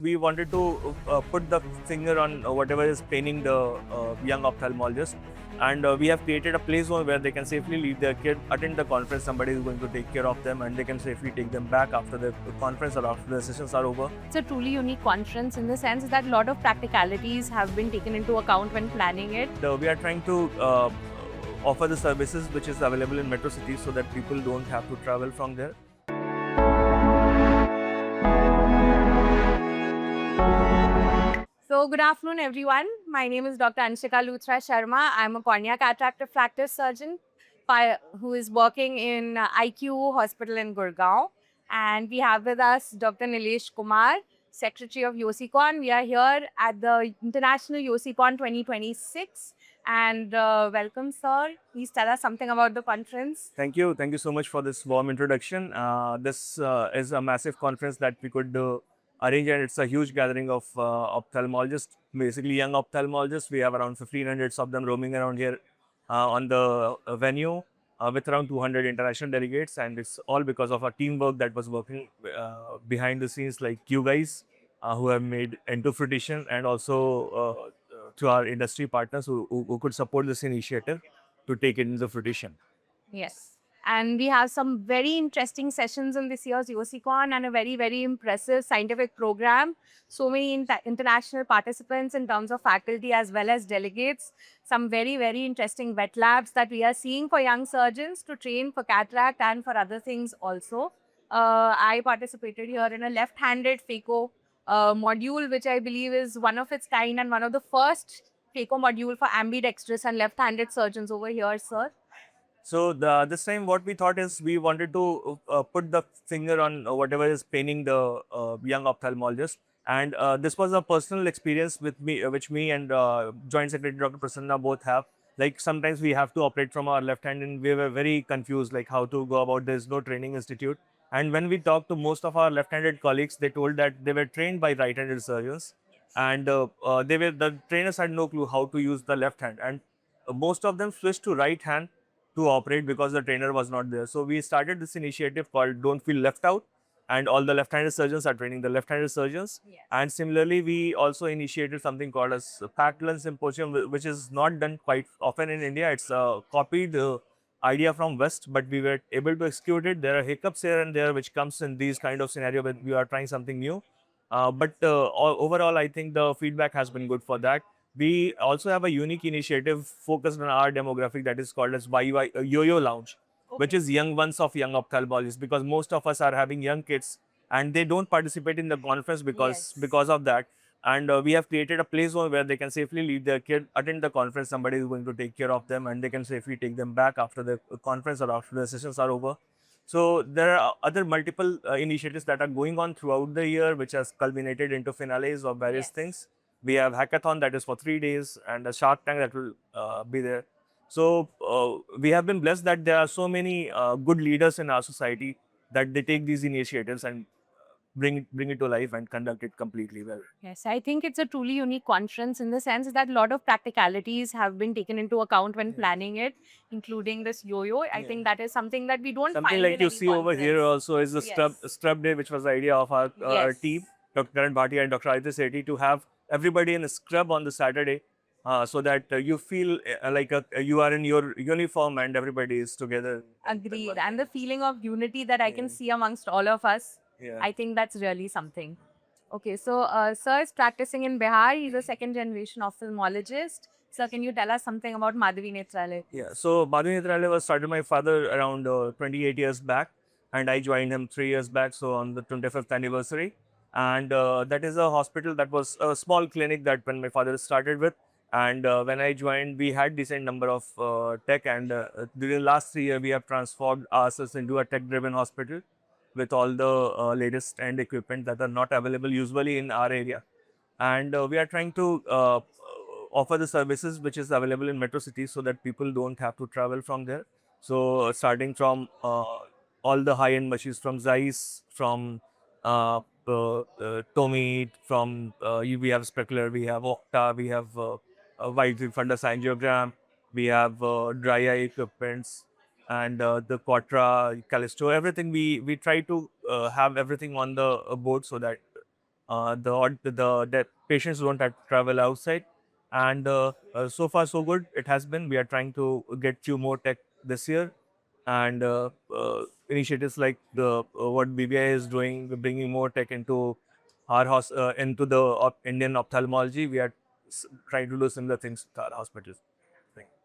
We wanted to put the finger on whatever is paining the young ophthalmologist, and we have created a play zone where they can safely leave their kid, attend the conference, somebody is going to take care of them, and they can safely take them back after the conference or after the sessions are over. It's a truly unique conference in the sense that a lot of practicalities have been taken into account when planning it. We are trying to offer the services which is available in metro cities so that people don't have to travel from there. So, good afternoon, everyone. My name is Dr. Anshika Luthra Sharma. I'm a cornea cataract refractive surgeon who is working in IQ Hospital in Gurgaon. And we have with us Dr. Nilesh Kumar, Secretary of YOSICON. We are here at the International YOSICON 2026. And welcome, sir. Please tell us something about the conference. Thank you. Thank you so much for this warm introduction. This is a massive conference that we could arrange, and it's a huge gathering of ophthalmologists, basically young ophthalmologists. We have around 1,500 of them roaming around here on the venue with around 200 international delegates, and it's all because of our teamwork that was working behind the scenes, like you guys who have made into fruition, and also to our industry partners who could support this initiative to take it into fruition. Yes. And we have some very interesting sessions in this year's YOSICON and a very, very impressive scientific program. So many international participants in terms of faculty as well as delegates. Some very, very interesting wet labs that we are seeing for young surgeons to train for cataract and for other things also. I participated here in a left-handed phaco module, which I believe is one of its kind and one of the first phaco module for ambidextrous and left-handed surgeons over here, sir. So this time what we thought is we wanted to put the finger on whatever is paining the young ophthalmologist. And this was a personal experience with me, which me and Joint Secretary Dr. Prasanna both have. Like sometimes we have to operate from our left hand and we were very confused like how to go about this, no training institute. And when we talked to most of our left-handed colleagues, they told that they were trained by right-handed surgeons, and the trainers had no clue how to use the left hand, and most of them switched to right hand to operate because the trainer was not there. So we started this initiative called Don't Feel Left Out, and all the left-handed surgeons are training the left-handed surgeons. Yes. And similarly, we also initiated something called as Packed Lens Symposium, which is not done quite often in India. It's a copied idea from West, but we were able to execute it. There are hiccups here and there which comes in these kind of scenario when we are trying something new. But overall, I think the feedback has been good for that. We also have a unique initiative focused on our demographic that is called as YY Yo-Yo Lounge, which is young ones of young ophthalmologists, because most of us are having young kids and they don't participate in the conference because of that. And we have created a play zone where they can safely leave their kid, attend the conference, somebody is going to take care of them, and they can safely take them back after the conference or after the sessions are over. So there are other multiple initiatives that are going on throughout the year, which has culminated into finales of various things. We have hackathon that is for 3 days, and a Shark Tank that will be there. So we have been blessed that there are so many good leaders in our society that they take these initiatives and bring it to life and conduct it completely well. Yes, I think it's a truly unique conference in the sense that a lot of practicalities have been taken into account when planning it, including this yo-yo. I think that is something that we don't Something find like in you any see over here conference. also is the scrub day, which was the idea of our Yes. team, Dr. Karan Bhatia and Dr. Aditya Sethi, to have everybody in a scrub on the Saturday, so that you feel like you are in your uniform and everybody is together. Agreed. And the feeling of unity that I can see amongst all of us, I think that's really something. Okay, so sir is practicing in Bihar. He's a second generation ophthalmologist. Sir, can you tell us something about Madhavi Netralaya? Yeah, so Madhuri Netralaya was started my father around 28 years back, and I joined him 3 years back, so on the 25th anniversary. And that is a hospital that was a small clinic that when my father started with. And when I joined, we had decent number of tech, and during the last 3 years, we have transformed ourselves into a tech-driven hospital with all the latest end equipment that are not available usually in our area. And we are trying to offer the services which is available in metro cities so that people don't have to travel from there. So starting from all the high-end machines from Zeiss, from Tomy, from we have Specular, we have Octa, we have wide fundus angiogram, we have dry eye equipments, and the Quattro, Callisto, everything we try to have everything on the board so that the patients don't have to travel outside, and so far so good. It has been. We are trying to get few more tech this year, and initiatives like the what BBI is doing, we're bringing more tech into into the Indian ophthalmology. We are trying to do similar things with our hospitals.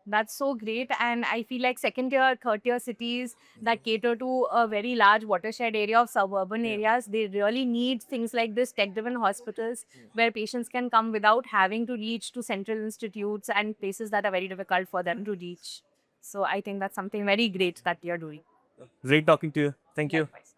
That's so great. And I feel like second tier, third tier cities that cater to a very large watershed area of suburban areas, they really need things like this tech driven hospitals where patients can come without having to reach to central institutes and places that are very difficult for them to reach. So I think that's something very great that you're doing. Great talking to you. Thank you. Likewise.